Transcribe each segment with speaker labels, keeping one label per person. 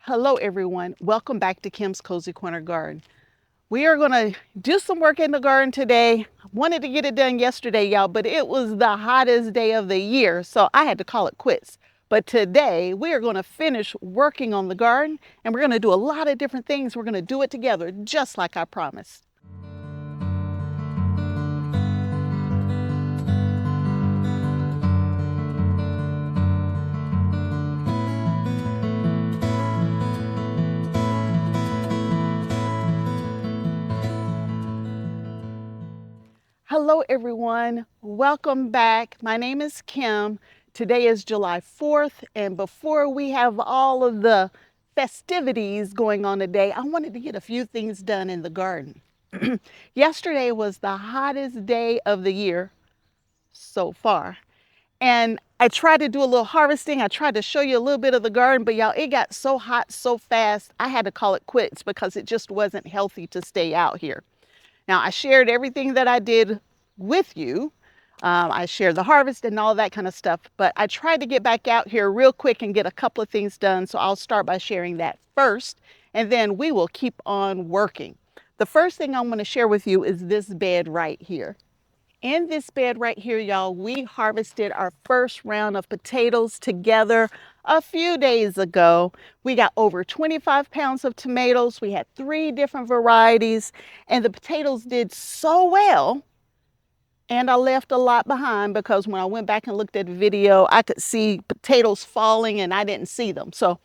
Speaker 1: Hello everyone, welcome back to Kim's Cozy Corner Garden. We are going to do some work in the garden today. I wanted to get it done yesterday, y'all, but it was the hottest day of the year, so I had to call it quits. But today we are going to finish working on the garden and we're going to do a lot of different things. We're going to do it together just like I promised. Hello everyone, welcome back. My name is Kim. Today is July 4th, and before we have all of the festivities going on today, I wanted to get a few things done in the garden. Yesterday was the hottest day of the year so far, and I tried to do a little harvesting. I tried to show you a little bit of the garden, but y'all, it got so hot so fast, I had to call it quits because it just wasn't healthy to stay out here. Now, I shared everything that I did with you. I shared the harvest and all that kind of stuff, but I tried to get back out here real quick and get a couple of things done. So I'll start by sharing that first, and then we will keep on working. The first thing I want to share with you is this bed right here. In this bed right here, y'all, we harvested our first round of potatoes together a few days ago. We got over 25 pounds of tomatoes. We had 3 different varieties, and the potatoes did so well. And I left a lot behind because when I went back and looked at the video, I could see potatoes falling and I didn't see them. So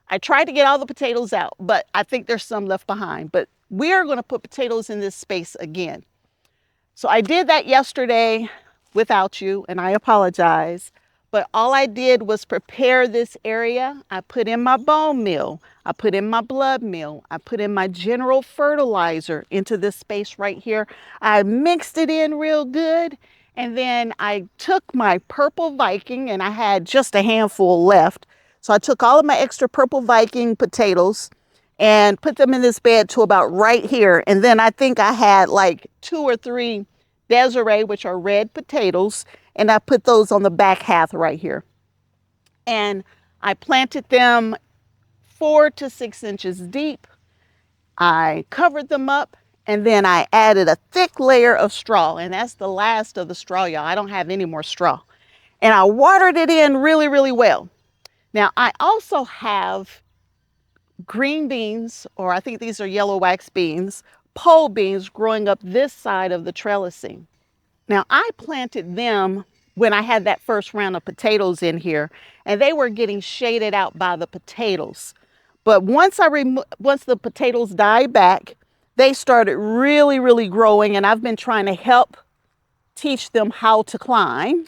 Speaker 1: I tried to get all the potatoes out, but I think there's some left behind. But we are going to put potatoes in this space again. So I did that yesterday without you, and I apologize. But all I did was prepare this area. I put in my bone meal. I put in my blood meal. I put in my general fertilizer into this space right here. I mixed it in real good. And then I took my purple Viking, and I had just a handful left. So I took all of my extra purple Viking potatoes and put them in this bed to about right here. And then I think I had like 2 or 3 Desiree, which are red potatoes, and I put those on the back half right here. And I planted them 4 to 6 inches deep. I covered them up, and then I added a thick layer of straw, and that's the last of the straw, y'all. I don't have any more straw. And I watered it in really, really well. Now, I also have green beans, or I think these are yellow wax beans, pole beans growing up this side of the trellising. Now, I planted them when I had that first round of potatoes in here, and they were getting shaded out by the potatoes. But once the potatoes died back, they started really, really growing, and I've been trying to help teach them how to climb.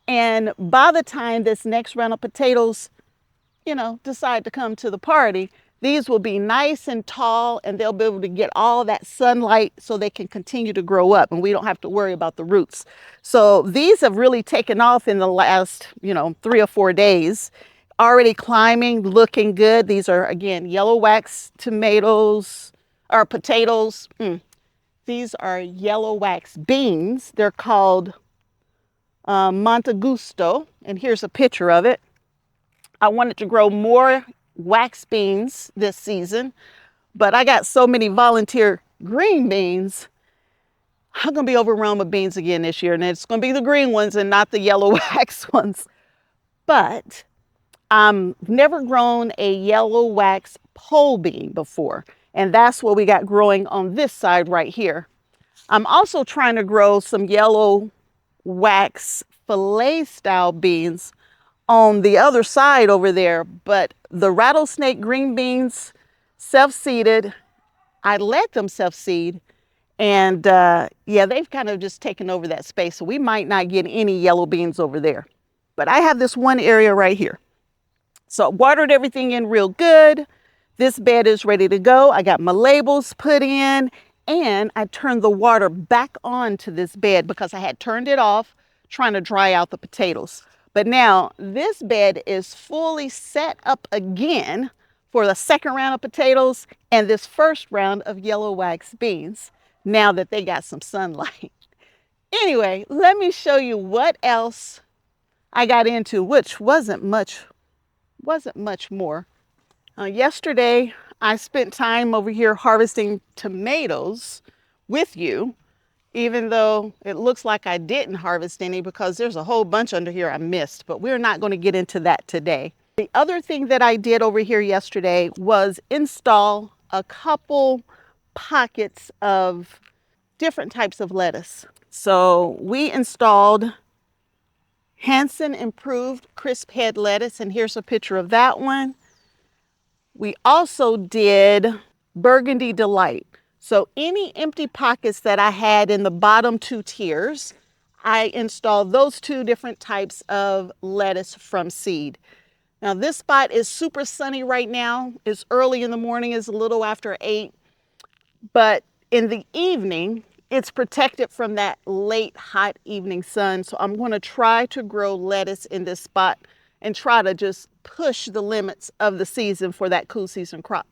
Speaker 1: And by the time this next round of potatoes, decide to come to the party, these will be nice and tall, and they'll be able to get all that sunlight so they can continue to grow up, and we don't have to worry about the roots. So these have really taken off in the last, 3 or 4 days. Already climbing, looking good. These are, again, yellow wax tomatoes, or potatoes. These are yellow wax beans. They're called Montegusto, and here's a picture of it. I wanted to grow more wax beans this season, but I got so many volunteer green beans, I'm going to be overrun with beans again this year, and it's going to be the green ones and not the yellow wax ones. But I've never grown a yellow wax pole bean before, and that's what we got growing on this side right here. I'm also trying to grow some yellow wax fillet style beans on the other side over there, but the rattlesnake green beans self-seeded. I let them self-seed, and yeah, they've kind of just taken over that space, so we might not get any yellow beans over there. But I have this one area right here. So I watered everything in real good. This bed is ready to go. I got my labels put in, and I turned the water back on to this bed because I had turned it off trying to dry out the potatoes. But now this bed is fully set up again for the second round of potatoes and this first round of yellow wax beans, now that they got some sunlight. Anyway, let me show you what else I got into, which wasn't much more. Yesterday, I spent time over here harvesting tomatoes with you, even though it looks like I didn't harvest any because there's a whole bunch under here I missed, but we're not going to get into that today. The other thing that I did over here yesterday was install a couple pockets of different types of lettuce. So we installed Hanson Improved Crisp Head Lettuce, and here's a picture of that one. We also did Burgundy Delight. So any empty pockets that I had in the bottom two tiers, I installed those two different types of lettuce from seed. Now this spot is super sunny right now. It's early in the morning, it's a little after 8, but in the evening, it's protected from that late hot evening sun. So I'm going to try to grow lettuce in this spot and try to just push the limits of the season for that cool season crop.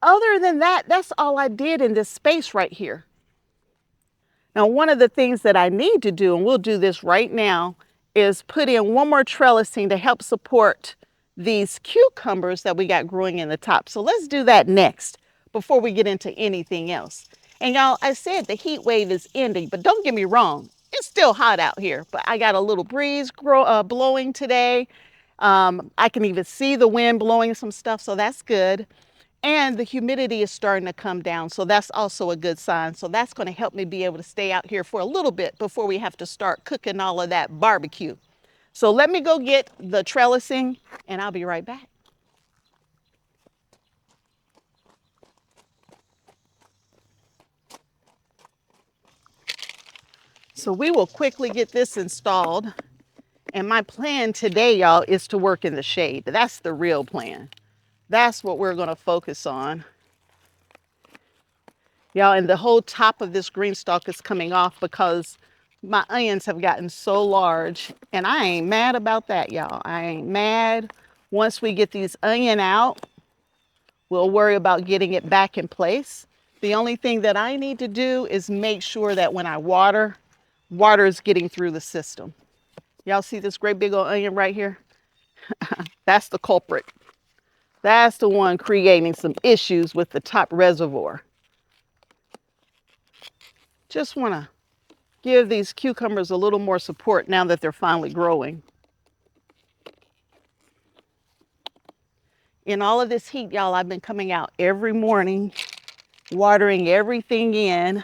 Speaker 1: Other than that, that's all I did in this space right here. Now, one of the things that I need to do, and we'll do this right now, is put in one more trellising to help support these cucumbers that we got growing in the top. So let's do that next before we get into anything else. And y'all, I said the heat wave is ending, but don't get me wrong, it's still hot out here, but I got a little breeze blowing today. I can even see the wind blowing some stuff, so that's good. And the humidity is starting to come down, so that's also a good sign. So that's going to help me be able to stay out here for a little bit before we have to start cooking all of that barbecue. So let me go get the trellising, and I'll be right back. So we will quickly get this installed. And my plan today, y'all, is to work in the shade. That's the real plan. That's what we're going to focus on. Y'all, and the whole top of this GreenStalk is coming off because my onions have gotten so large, and I ain't mad about that, y'all. I ain't mad. Once we get these onion out, we'll worry about getting it back in place. The only thing that I need to do is make sure that when I water is getting through the system. Y'all see this great big old onion right here? That's the culprit. That's the one creating some issues with the top reservoir. Just want to give these cucumbers a little more support now that they're finally growing. In all of this heat, y'all, I've been coming out every morning, watering everything in.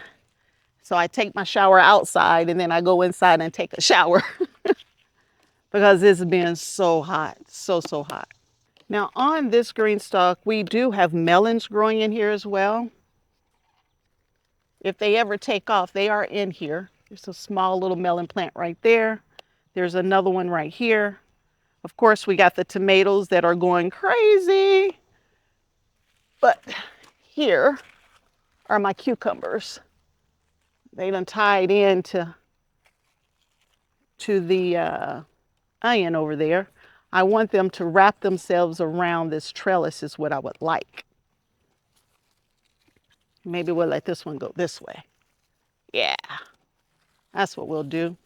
Speaker 1: So I take my shower outside and then I go inside and take a shower because it's been so hot, so hot. Now on this GreenStalk, we do have melons growing in here as well. If they ever take off, they are in here. There's a small little melon plant right there. There's another one right here. Of course, we got the tomatoes that are going crazy. But here are my cucumbers. They done tied into the onion over there. I want them to wrap themselves around this trellis is what I would like. Maybe we'll let this one go this way. Yeah, that's what we'll do.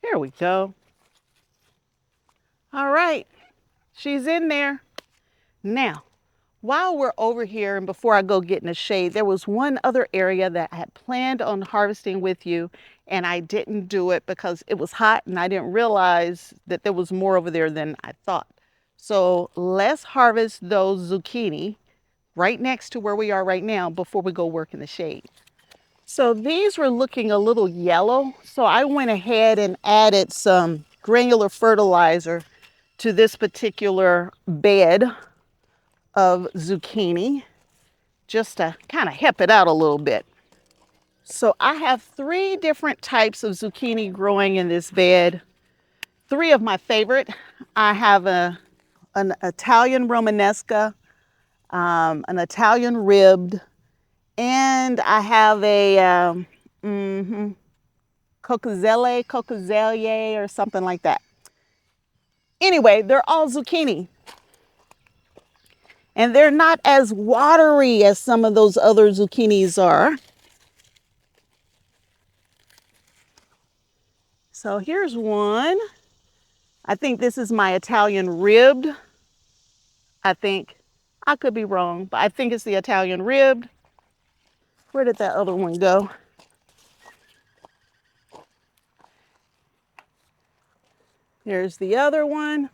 Speaker 1: There we go. All right, she's in there. Now, while we're over here and before I go get in the shade, there was one other area that I had planned on harvesting with you and I didn't do it because it was hot and I didn't realize that there was more over there than I thought. So let's harvest those zucchini right next to where we are right now before we go work in the shade. So these were looking a little yellow, so I went ahead and added some granular fertilizer to this particular bed of zucchini just to kind of help it out a little bit. So I have 3 different types of zucchini growing in this bed. 3 of my favorite. I have an Italian Romanesca, an Italian ribbed, and I have a Coccazelle or something like that. Anyway, they're all zucchini. And they're not as watery as some of those other zucchinis are. So here's one. I think this is my Italian ribbed. I think. I could be wrong, but I think it's the Italian ribbed. Where did that other one go? Here's the other one.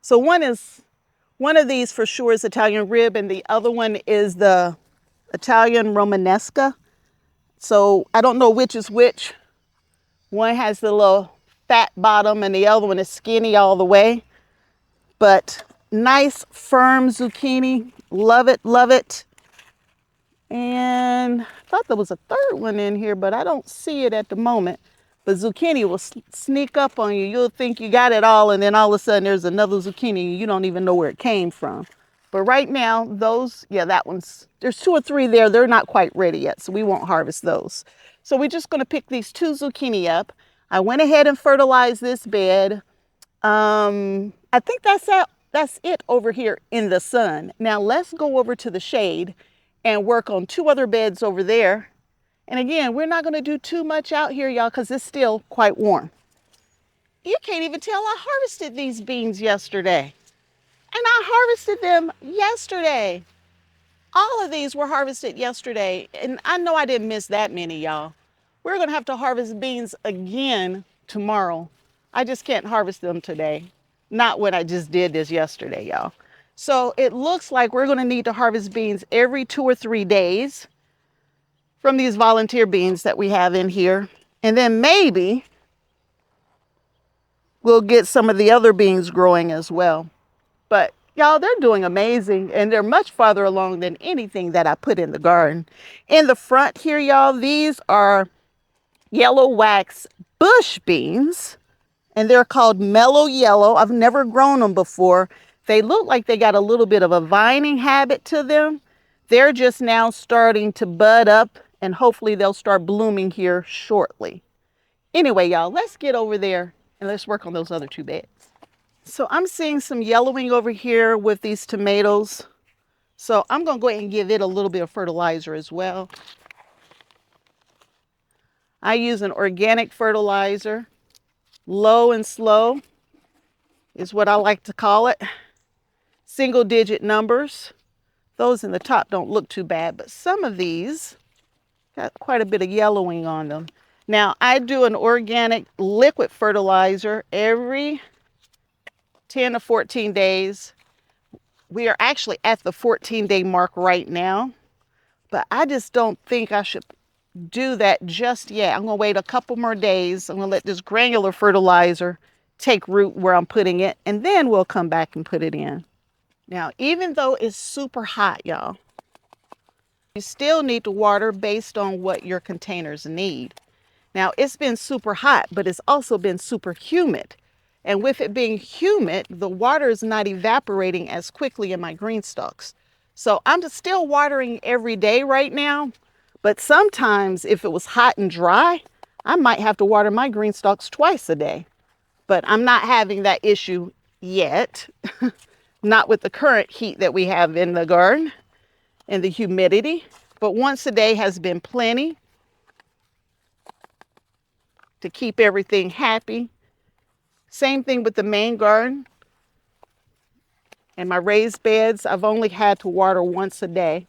Speaker 1: So one of these for sure is Italian rib, and the other one is the Italian Romanesca. So I don't know which is which. One has the little fat bottom and the other one is skinny all the way. But nice firm zucchini. Love it, love it. And I thought there was a third one in here, but I don't see it at the moment. But zucchini will sneak up on you. You'll think you got it all, and then all of a sudden there's another zucchini and you don't even know where it came from. But right now, those, yeah, that one's, there's 2 or 3 there. They're not quite ready yet, so we won't harvest those. So we're just going to pick these 2 zucchini up. I went ahead and fertilized this bed. I think that's it over here in the sun. Now let's go over to the shade and work on 2 other beds over there. And again, we're not going to do too much out here, y'all, because it's still quite warm. You can't even tell I harvested these beans yesterday. And I harvested them yesterday. All of these were harvested yesterday. And I know I didn't miss that many, y'all. We're going to have to harvest beans again tomorrow. I just can't harvest them today. Not when I just did this yesterday, y'all. So it looks like we're going to need to harvest beans every 2 or 3 days from these volunteer beans that we have in here. And then maybe we'll get some of the other beans growing as well. But y'all, they're doing amazing, and they're much farther along than anything that I put in the garden. In the front here, y'all, these are yellow wax bush beans, and they're called mellow yellow. I've never grown them before. They look like they got a little bit of a vining habit to them. They're just now starting to bud up, and hopefully they'll start blooming here shortly. Anyway, y'all, let's get over there and let's work on those other 2 beds. So I'm seeing some yellowing over here with these tomatoes. So I'm going to go ahead and give it a little bit of fertilizer as well. I use an organic fertilizer. Low and slow is what I like to call it. Single digit numbers. Those in the top don't look too bad, but some of these got quite a bit of yellowing on them. Now, I do an organic liquid fertilizer every 10 to 14 days. We are actually at the 14-day mark right now, but I just don't think I should do that just yet. I'm going to wait a couple more days. I'm going to let this granular fertilizer take root where I'm putting it, and then we'll come back and put it in. Now, even though it's super hot, y'all, you still need to water based on what your containers need. Now, it's been super hot, but it's also been super humid. And with it being humid, the water is not evaporating as quickly in my GreenStalks. So I'm still watering every day right now, but sometimes if it was hot and dry, I might have to water my GreenStalks twice a day. But I'm not having that issue yet. Not with the current heat that we have in the garden and the humidity, but once a day has been plenty to keep everything happy. Same thing with the main garden and my raised beds. I've only had to water once a day.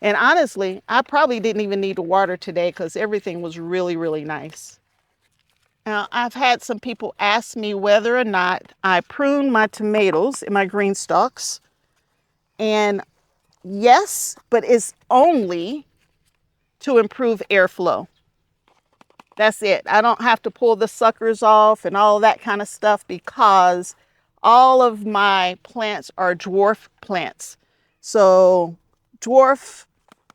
Speaker 1: And honestly, I probably didn't even need to water today because everything was really, really nice. Now, I've had some people ask me whether or not I prune my tomatoes in my GreenStalks. And yes, but it's only to improve airflow. That's it. I don't have to pull the suckers off and all that kind of stuff because all of my plants are dwarf plants. So dwarf,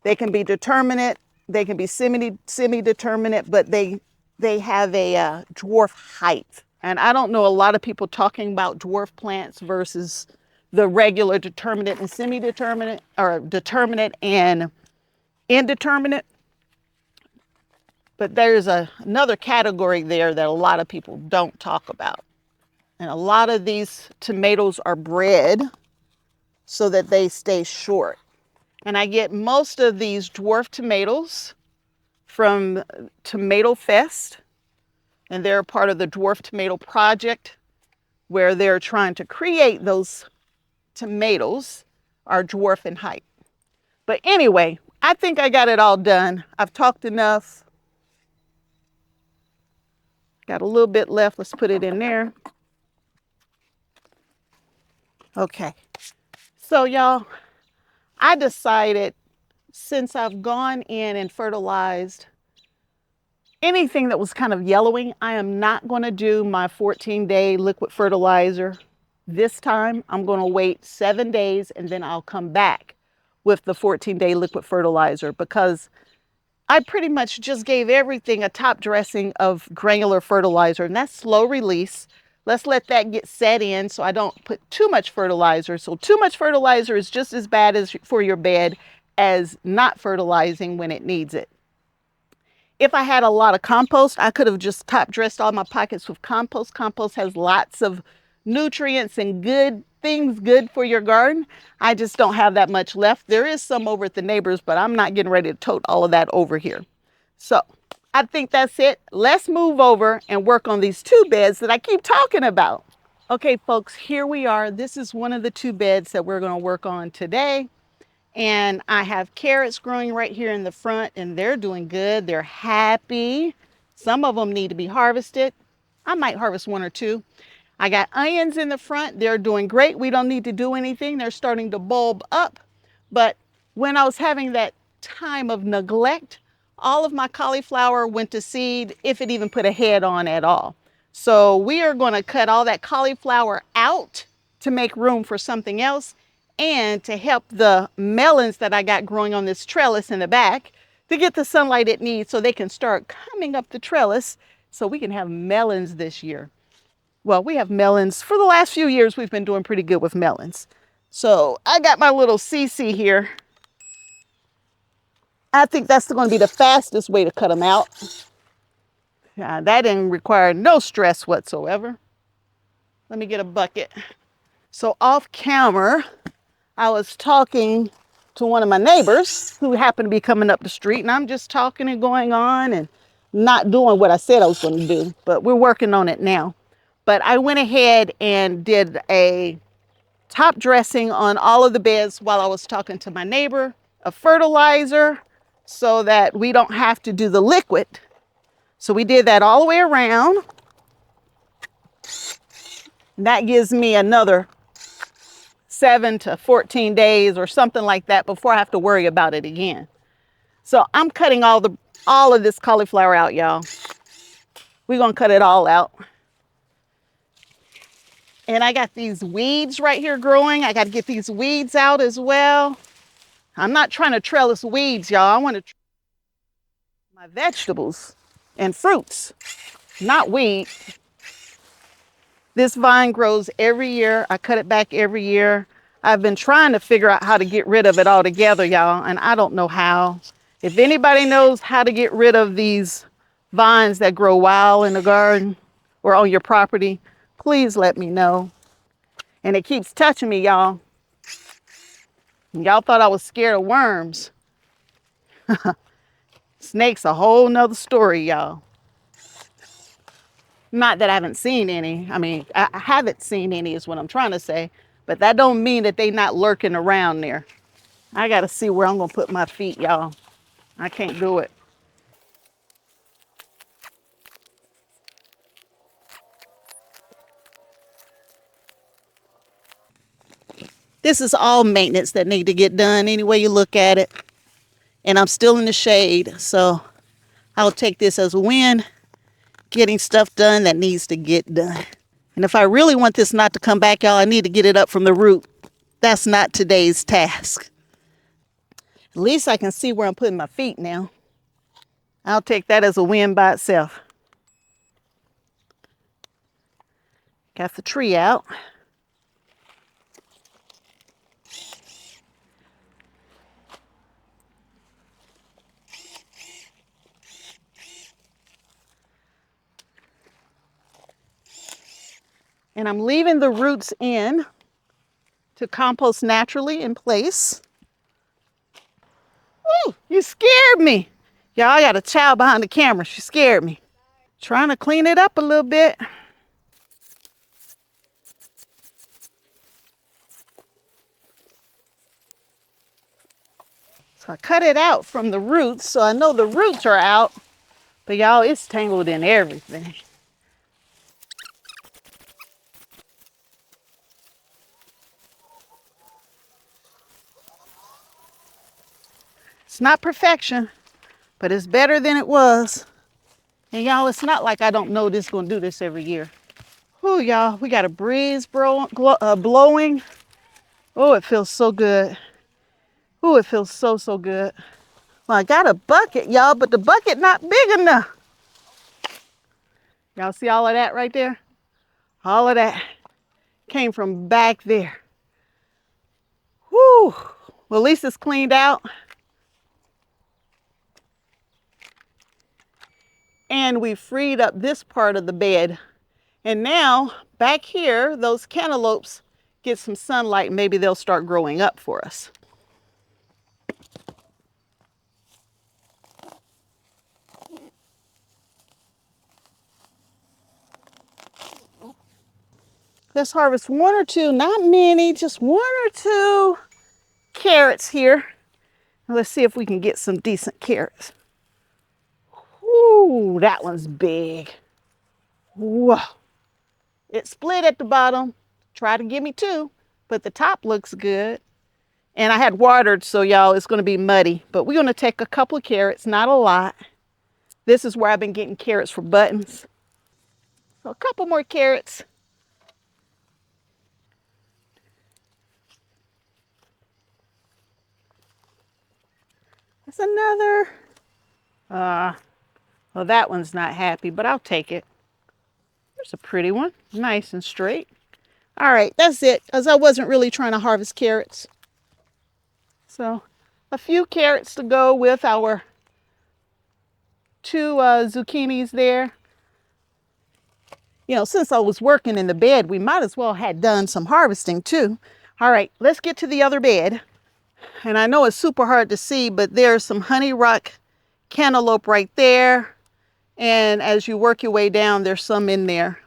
Speaker 1: they can be determinate, they can be semi-determinate, but they have a dwarf height. And I don't know a lot of people talking about dwarf plants versus the regular determinate and semi-determinate, or determinate and indeterminate. But there's another category there that a lot of people don't talk about. And a lot of these tomatoes are bred so that they stay short. And I get most of these dwarf tomatoes from Tomato Fest, and they're part of the Dwarf Tomato Project, where they're trying to create those tomatoes are dwarf in height. But anyway, I think I got it all done. I've talked enough. Got a little bit left. Let's put it in there. Okay. So y'all, I decided, since I've gone in and fertilized anything that was kind of yellowing, I am not going to do my 14-day liquid fertilizer this time. I'm going to wait 7 days and then I'll come back with the 14-day liquid fertilizer, because I pretty much just gave everything a top dressing of granular fertilizer, and that's slow release. Let's let that get set in so I don't put too much fertilizer. So too much fertilizer is just as bad as for your bed as not fertilizing when it needs it. If I had a lot of compost, I could have just top dressed all my pockets with compost. Compost has lots of nutrients and good things good for your garden. I just don't have that much left. There is some over at the neighbors, but I'm not getting ready to tote all of that over here. So I think that's it. Let's move over and work on these 2 beds that I keep talking about. Okay, folks, here we are. This is one of the 2 beds that we're going to work on today. And I have carrots growing right here in the front, and they're doing good. They're happy. Some of them need to be harvested. I might harvest 1 or 2. I got onions in the front. They're doing great. We don't need to do anything. They're starting to bulb up. But when I was having that time of neglect, all of my cauliflower went to seed, if it even put a head on at all. So we are going to cut all that cauliflower out to make room for something else, and to help the melons that I got growing on this trellis in the back to get the sunlight it needs so they can start coming up the trellis so we can have melons this year. Well, we have melons. For the last few years, we've been doing pretty good with melons. So I got my little CC here. I think that's going to be the fastest way to cut them out. That didn't require no stress whatsoever. Let me get a bucket. So off camera, I was talking to one of my neighbors who happened to be coming up the street, and I'm just talking and going on and not doing what I said I was going to do, but we're working on it now. But I went ahead and did a top dressing on all of the beds while I was talking to my neighbor, a fertilizer, so that we don't have to do the liquid. So we did that all the way around. And that gives me another 7 to 14 days or something like that before I have to worry about it again. So I'm cutting all of this cauliflower out, y'all. We're gonna cut it all out. And I got these weeds right here growing. I got to get these weeds out as well. I'm not trying to trellis weeds, y'all. I want to my vegetables and fruits, not weed. This vine grows every year. I cut it back every year. I've been trying to figure out how to get rid of it altogether, y'all, and I don't know how. If anybody knows how to get rid of these vines that grow wild in the garden or on your property, please let me know. And it keeps touching me, y'all. Y'all thought I was scared of worms. Snakes, a whole nother story, y'all. Not that I haven't seen any. I mean, I haven't seen any is what I'm trying to say. But that don't mean that they not lurking around there. I got to see where I'm going to put my feet, y'all. I can't do it. This is all maintenance that need to get done any way you look at it. And I'm still in the shade, so I'll take this as a win, getting stuff done that needs to get done. And if I really want this not to come back, y'all, I need to get it up from the root. That's not today's task. At least I can see where I'm putting my feet now. I'll take that as a win by itself. Got the tree out. And I'm leaving the roots in to compost naturally in place. Ooh, you scared me. Y'all, I got a child behind the camera. She scared me. Trying to clean it up a little bit. So I cut it out from the roots, so I know the roots are out. But y'all, it's tangled in everything. It's not perfection, but it's better than it was. And y'all, it's not like I don't know this is gonna do this every year. Whew, y'all, we got a breeze blowing. Oh, it feels so good. Oh, it feels so, so good. Well, I got a bucket, y'all, but the bucket not big enough. Y'all see all of that right there? All of that came from back there. Whew. Well, at least it's cleaned out. And we freed up this part of the bed. And now, back here, those cantaloupes get some sunlight and maybe they'll start growing up for us. Let's harvest one or two, not many, just one or two carrots here. Let's see if we can get some decent carrots. Ooh, that one's big. Whoa. It split at the bottom. Try to give me two, but the top looks good. And I had watered, so y'all, it's gonna be muddy. But we're gonna take a couple of carrots, not a lot. This is where I've been getting carrots for buttons. So a couple more carrots. That's another. Well, that one's not happy, but I'll take it. There's a pretty one, nice and straight. All right, that's it, as I wasn't really trying to harvest carrots. So a few carrots to go with our two zucchinis there. You know, since I was working in the bed, we might as well had done some harvesting too. All right, let's get to the other bed. And I know it's super hard to see, but there's some honey rock cantaloupe right there. And as you work your way down, there's some in there.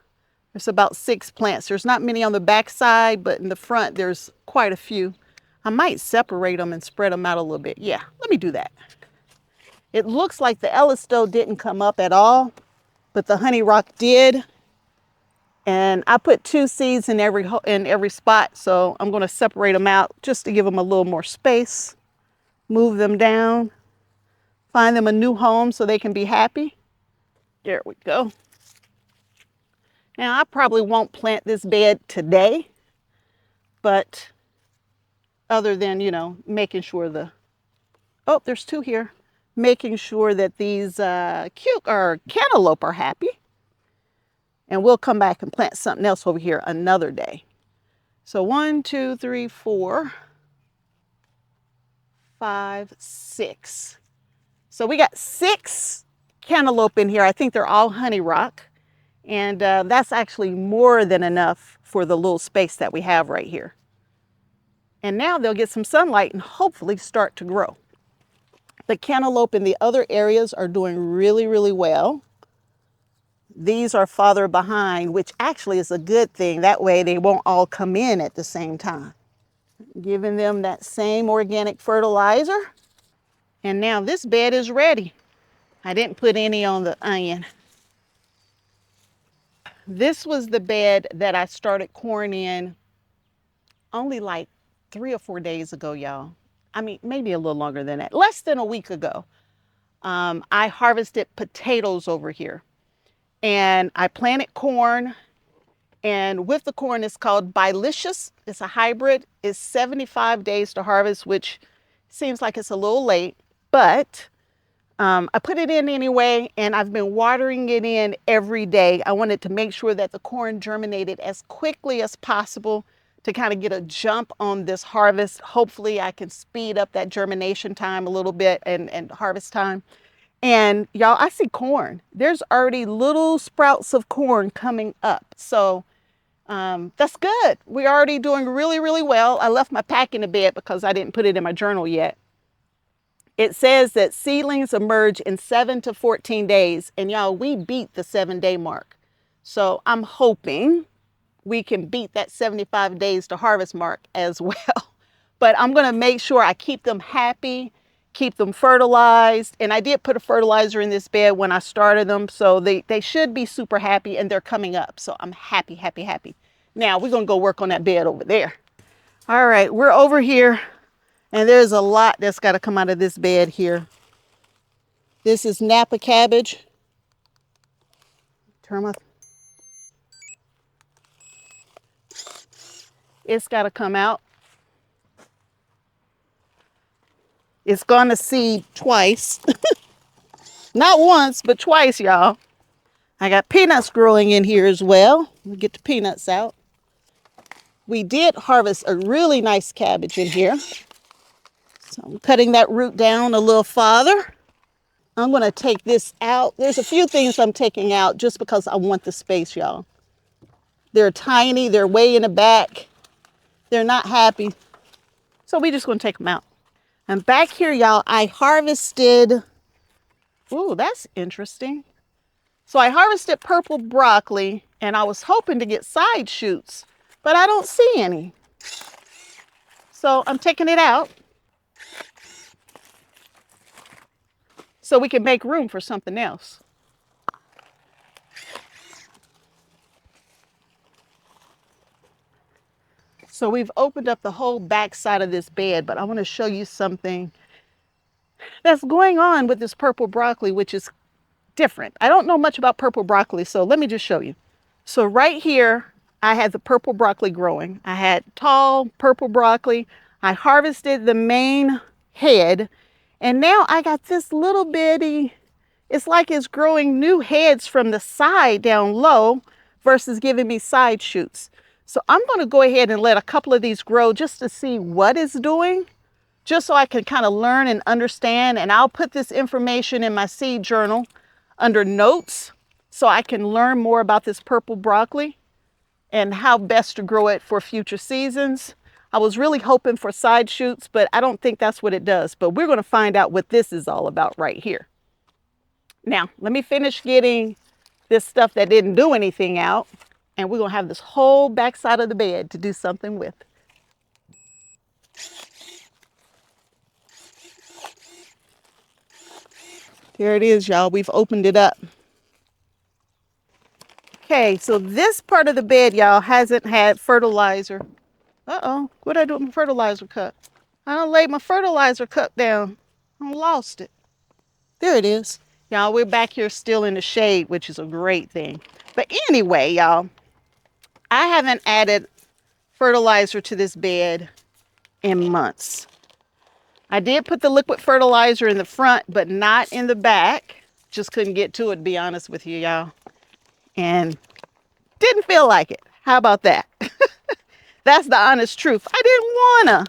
Speaker 1: There's about 6 plants. There's not many on the back side, but in the front, there's quite a few. I might separate them and spread them out a little bit. Yeah, let me do that. It looks like the Ellistow didn't come up at all, but the honey rock did. And I put 2 seeds in every spot, so I'm going to separate them out just to give them a little more space. Move them down. Find them a new home so they can be happy. There we go. Now, I probably won't plant this bed today, but other than, you know, making sure oh, there's 2 here. Making sure that these cantaloupe are happy. And we'll come back and plant something else over here another day. So 1, 2, 3, 4, 5, 6. So we got 6 cantaloupe in here. I think they're all honey rock. And that's actually more than enough for the little space that we have right here. And now they'll get some sunlight and hopefully start to grow. The cantaloupe in the other areas are doing really, really well. These are farther behind, which actually is a good thing. That way they won't all come in at the same time. Giving them that same organic fertilizer. And now this bed is ready. I didn't put any on the onion. This was the bed that I started corn in only like 3 or 4 days ago, y'all. I mean, maybe a little longer than that. Less than a week ago. I harvested potatoes over here. And I planted corn. And with the corn, it's called Bilicious. It's a hybrid. It's 75 days to harvest, which seems like it's a little late. But I put it in anyway, and I've been watering it in every day. I wanted to make sure that the corn germinated as quickly as possible to kind of get a jump on this harvest. Hopefully I can speed up that germination time a little bit and harvest time. And y'all, I see corn. There's already little sprouts of corn coming up. So that's good. We're already doing really, really well. I left my pack in the bed because I didn't put it in my journal yet. It says that seedlings emerge in 7 to 14 days. And y'all, we beat the 7-day mark. So I'm hoping we can beat that 75 days to harvest mark as well. But I'm going to make sure I keep them happy, keep them fertilized. And I did put a fertilizer in this bed when I started them. So they should be super happy, and they're coming up. So I'm happy, happy, happy. Now we're going to go work on that bed over there. All right, we're over here. And there's a lot that's got to come out of this bed here. This is Napa cabbage. Turn my... It's got to come out. It's going to seed twice. Not once, but twice, y'all. I got peanuts growing in here as well. We'll get the peanuts out. We did harvest a really nice cabbage in here. So I'm cutting that root down a little farther. I'm going to take this out. There's a few things I'm taking out just because I want the space, y'all. They're tiny. They're way in the back. They're not happy. So we're just going to take them out. And back here, y'all, I harvested... Ooh, that's interesting. So I harvested purple broccoli, and I was hoping to get side shoots, but I don't see any. So I'm taking it out so we can make room for something else. So we've opened up the whole back side of this bed, but I want to show you something that's going on with this purple broccoli, which is different. I don't know much about purple broccoli, so let me just show you. So right here, I had the purple broccoli growing. I had tall purple broccoli. I harvested the main head, and now I got this little bitty, it's like it's growing new heads from the side down low versus giving me side shoots. So I'm going to go ahead and let a couple of these grow just to see what it's doing, just so I can kind of learn and understand. And I'll put this information in my seed journal under notes so I can learn more about this purple broccoli and how best to grow it for future seasons. I was really hoping for side shoots, but I don't think that's what it does. But we're going to find out what this is all about right here. Now, let me finish getting this stuff that didn't do anything out, and we're going to have this whole back side of the bed to do something with. There it is, y'all. We've opened it up. Okay, so this part of the bed, y'all, hasn't had fertilizer. Uh-oh, what did I do with my fertilizer cup? I done laid my fertilizer cup down. I lost it. There it is. Y'all, we're back here still in the shade, which is a great thing. But anyway, y'all, I haven't added fertilizer to this bed in months. I did put the liquid fertilizer in the front, but not in the back. Just couldn't get to it, to be honest with you, y'all. And didn't feel like it. How about that? That's the honest truth. I didn't wanna,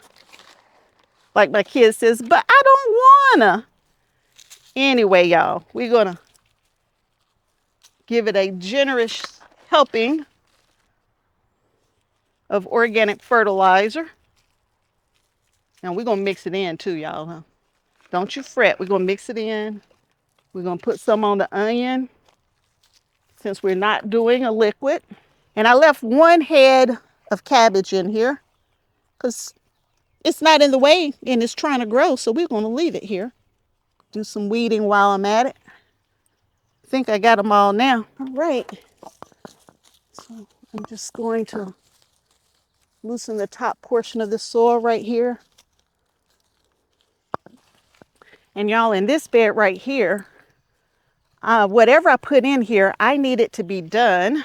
Speaker 1: like my kid says, but I don't wanna. Anyway, y'all, we're gonna give it a generous helping of organic fertilizer. And we're gonna mix it in too, y'all. Huh? Don't you fret, we're gonna mix it in. We're gonna put some on the onion since we're not doing a liquid. And I left one head of cabbage in here because it's not in the way and it's trying to grow, so we're gonna leave it here. Do some weeding while I'm at it. I think I got them all now. All right. So I'm just going to loosen the top portion of the soil right here. And y'all, in this bed right here, whatever I put in here, I need it to be done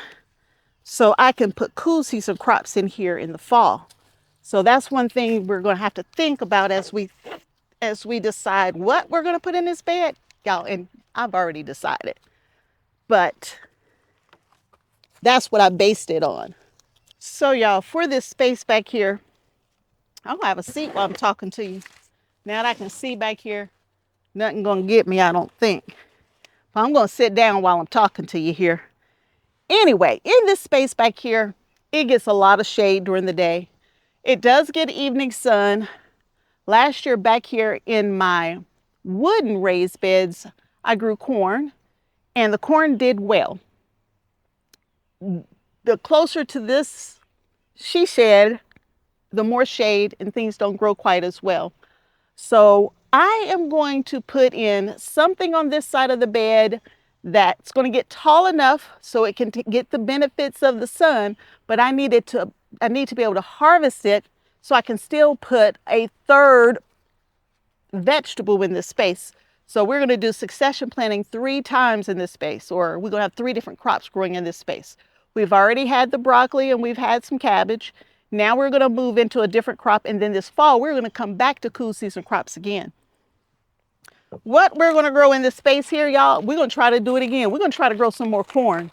Speaker 1: so I can put cool season crops in here in the fall. So that's one thing we're going to have to think about as we decide what we're going to put in this bed, y'all. And I've already decided, but that's what I based it on. So y'all, for this space back here, I'm gonna have a seat while I'm talking to you. Now that I can see back here, nothing gonna get me, I don't think. But I'm gonna sit down while I'm talking to you here. Anyway, in this space back here, it gets a lot of shade during the day. It does get evening sun. Last year back here in my wooden raised beds, I grew corn, and the corn did well. The closer to this she shed, the more shade and things don't grow quite as well. So I am going to put in something on this side of the bed that's going to get tall enough so it can get the benefits of the sun, but I need to be able to harvest it so I can still put a third vegetable in this space. So we're going to do succession planting 3 times in this space, or we're going to have 3 different crops growing in this space. We've already had the broccoli and we've had some cabbage. Now we're going to move into a different crop, and then this fall we're going to come back to cool season crops again. What we're going to grow in this space here, y'all, we're going to try to do it again. We're going to try to grow some more corn.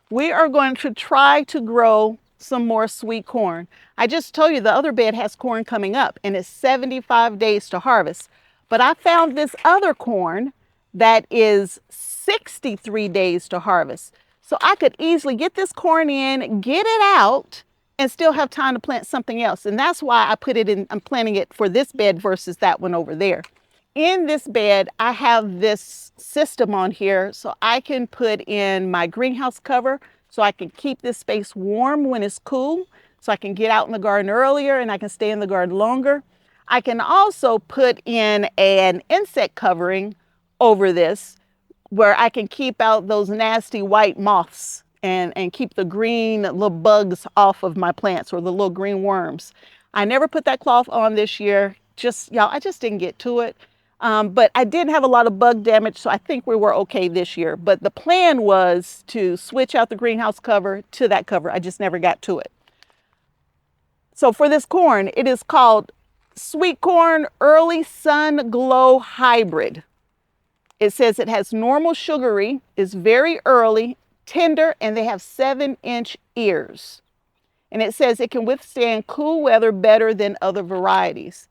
Speaker 1: We are going to try to grow some more sweet corn. I just told you the other bed has corn coming up and it's 75 days to harvest. But I found this other corn that is 63 days to harvest. So I could easily get this corn in, get it out, and still have time to plant something else. And that's why I put it in, I'm planting it for this bed versus that one over there. In this bed, I have this system on here so I can put in my greenhouse cover so I can keep this space warm when it's cool, so I can get out in the garden earlier and I can stay in the garden longer. I can also put in an insect covering over this where I can keep out those nasty white moths and keep the green little bugs off of my plants, or the little green worms. I never put that cloth on this year. I just didn't get to it. But I didn't have a lot of bug damage, so I think we were okay this year. But the plan was to switch out the greenhouse cover to that cover. I just never got to it. So for this corn, it is called Sweet Corn Early Sun Glow Hybrid. It says it has normal sugary, is very early, tender, and they have 7-inch ears. And it says it can withstand cool weather better than other varieties.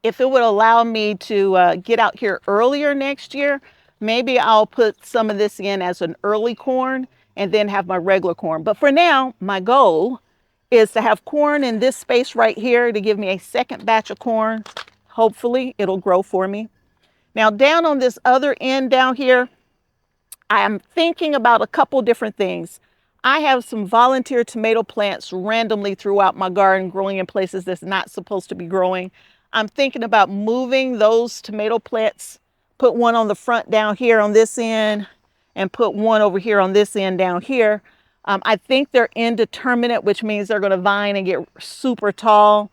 Speaker 1: If it would allow me to get out here earlier next year, maybe I'll put some of this in as an early corn and then have my regular corn. But for now, my goal is to have corn in this space right here to give me a second batch of corn. Hopefully it'll grow for me. Now down on this other end down here, I am thinking about a couple different things. I have some volunteer tomato plants randomly throughout my garden growing in places that's not supposed to be growing. I'm thinking about moving those tomato plants, put one on the front down here on this end and put one over here on this end down here. I think they're indeterminate, which means they're going to vine and get super tall.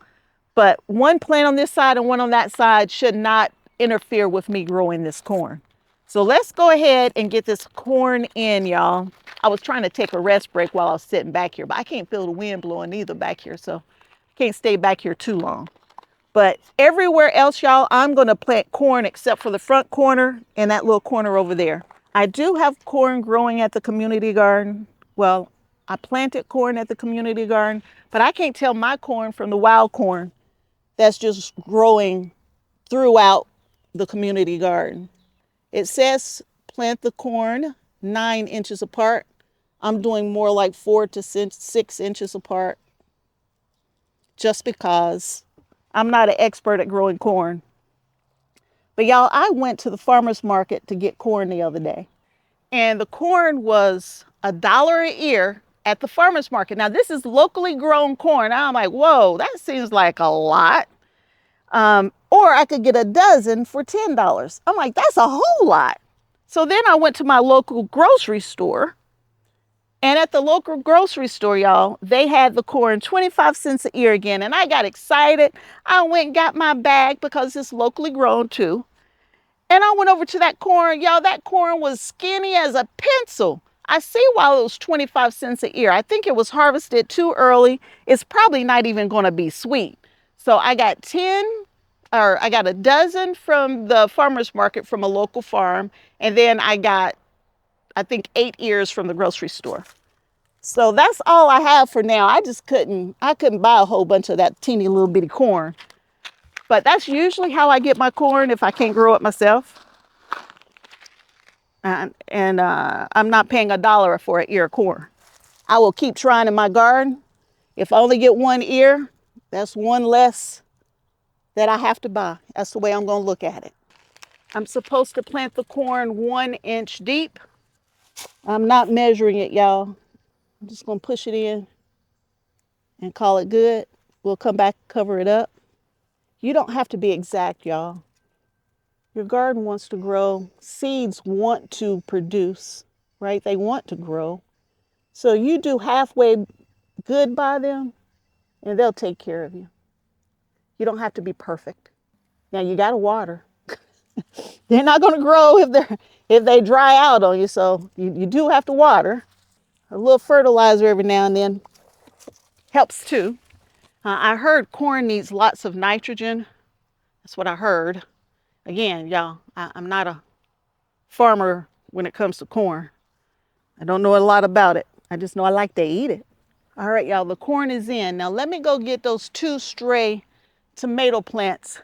Speaker 1: But one plant on this side and one on that side should not interfere with me growing this corn. So let's go ahead and get this corn in, y'all. I was trying to take a rest break while I was sitting back here, but I can't feel the wind blowing either back here, so I can't stay back here too long. But everywhere else, y'all, I'm going to plant corn except for the front corner and that little corner over there. I do have corn growing at the community garden. Well, I planted corn at the community garden, but I can't tell my corn from the wild corn that's just growing throughout the community garden. It says plant the corn 9 inches apart. I'm doing more like 4 to 6 inches apart just because I'm not an expert at growing corn. But y'all, I went to the farmer's market to get corn the other day, and the corn was $1 a ear at the farmer's market. Now this is locally grown corn. I'm like, whoa, that seems like a lot. Or I could get a dozen for $10. I'm like, that's a whole lot. So then I went to my local grocery store, and at the local grocery store, y'all, they had the corn 25 cents a ear again. And I got excited. I went and got my bag because it's locally grown too. And I went over to that corn. Y'all, that corn was skinny as a pencil. I see why it was 25 cents a ear. I think it was harvested too early. It's probably not even going to be sweet. So I got a dozen from the farmer's market from a local farm. And then I got, I think, 8 ears from the grocery store. So that's all I have for now. I couldn't buy a whole bunch of that teeny little bitty corn. But that's usually how I get my corn if I can't grow it myself. And I'm not paying $1 for an ear of corn. I will keep trying in my garden. If I only get 1 ear, that's one less that I have to buy. That's the way I'm going to look at it. I'm supposed to plant the corn 1 inch deep. I'm not measuring it, y'all. I'm just gonna push it in and call it good. We'll come back, cover it up. You don't have to be exact, y'all. Your garden wants to grow. Seeds want to produce, right? They want to grow. So you do halfway good by them and they'll take care of you. You don't have to be perfect. Now you gotta water. They're not gonna grow if they dry out on you, so you do have to water. A little fertilizer every now and then helps too. I heard corn needs lots of nitrogen. That's what I heard. Again, y'all, I'm not a farmer when it comes to corn. I don't know a lot about it. I just know I like to eat it. All right, y'all, the corn is in. Now let me go get those 2 stray tomato plants.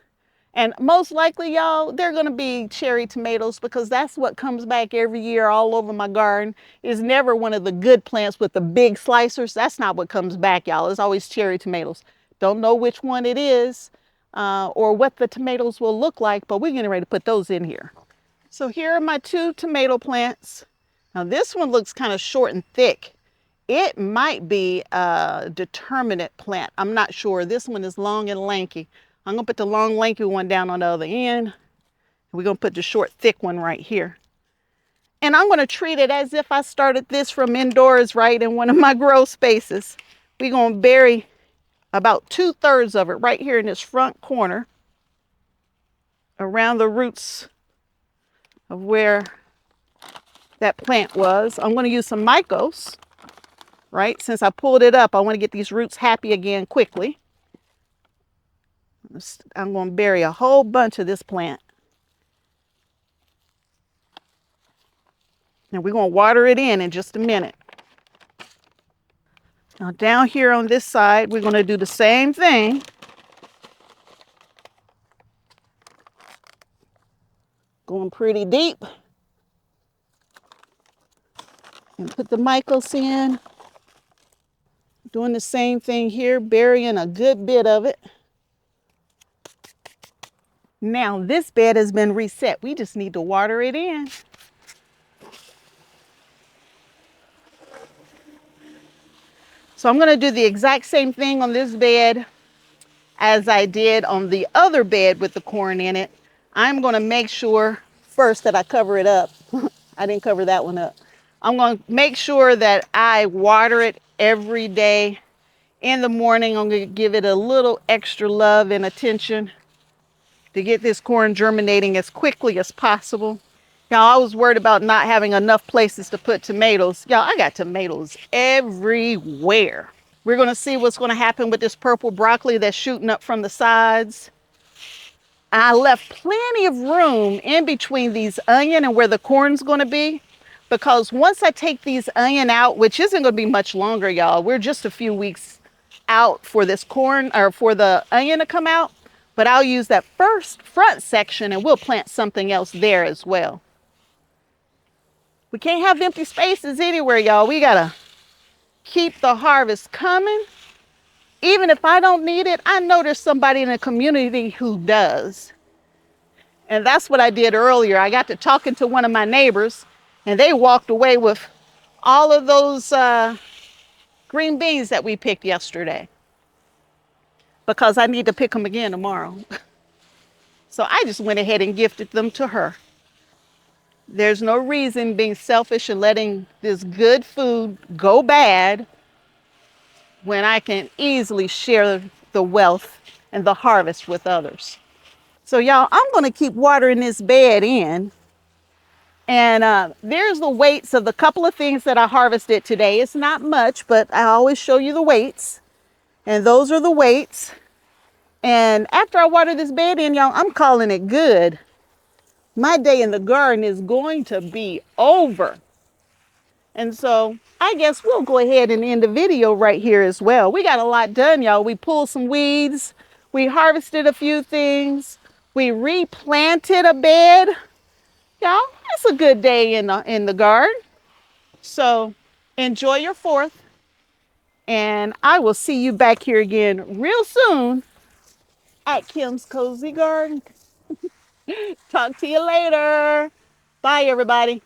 Speaker 1: And most likely, y'all, they're gonna be cherry tomatoes because that's what comes back every year all over my garden. Is never one of the good plants with the big slicers. That's not what comes back, y'all. It's always cherry tomatoes. Don't know which one it is or what the tomatoes will look like, but we're getting ready to put those in here. So here are my 2 tomato plants. Now this one looks kind of short and thick. It might be a determinate plant. I'm not sure. This one is long and lanky. I'm gonna put the long lanky one down on the other end. We're gonna put the short thick one right here. And I'm gonna treat it as if I started this from indoors, right, in one of my grow spaces. We're gonna bury about 2/3 of it right here in this front corner around the roots of where that plant was. I'm gonna use some mycos, right? Since I pulled it up, I wanna get these roots happy again quickly. I'm going to bury a whole bunch of this plant. And we're going to water it in just a minute. Now down here on this side, we're going to do the same thing. Going pretty deep. And put the mycos in. Doing the same thing here, burying a good bit of it. Now this bed has been reset. We just need to water it in. So I'm going to do the exact same thing on this bed as I did on the other bed with the corn in it. I'm going to make sure first that I cover it up. I didn't cover that one up. I'm going to make sure that I water it every day. In the morning, I'm going to give it a little extra love and attention to get this corn germinating as quickly as possible. Y'all, I was worried about not having enough places to put tomatoes. Y'all, I got tomatoes everywhere. We're going to see what's going to happen with this purple broccoli that's shooting up from the sides. I left plenty of room in between these onion and where the corn's going to be, because once I take these onion out, which isn't going to be much longer, y'all, we're just a few weeks out for this corn or for the onion to come out, but I'll use that first front section and we'll plant something else there as well. We can't have empty spaces anywhere, y'all. We got to keep the harvest coming. Even if I don't need it, I know there's somebody in the community who does. And that's what I did earlier. I got to talking to one of my neighbors and they walked away with all of those green beans that we picked yesterday because I need to pick them again tomorrow. So I just went ahead and gifted them to her. There's no reason being selfish and letting this good food go bad when I can easily share the wealth and the harvest with others. So y'all, I'm going to keep watering this bed in. And there's the weights of the couple of things that I harvested today. It's not much, but I always show you the weights. And those are the weights. And after I water this bed in, y'all, I'm calling it good. My day in the garden is going to be over. And so I guess we'll go ahead and end the video right here as well. We got a lot done, y'all. We pulled some weeds. We harvested a few things. We replanted a bed. Y'all, it's a good day in the garden. So enjoy your 4th. And I will see you back here again real soon at Kim's Cozy Garden. Talk to you later. Bye, everybody.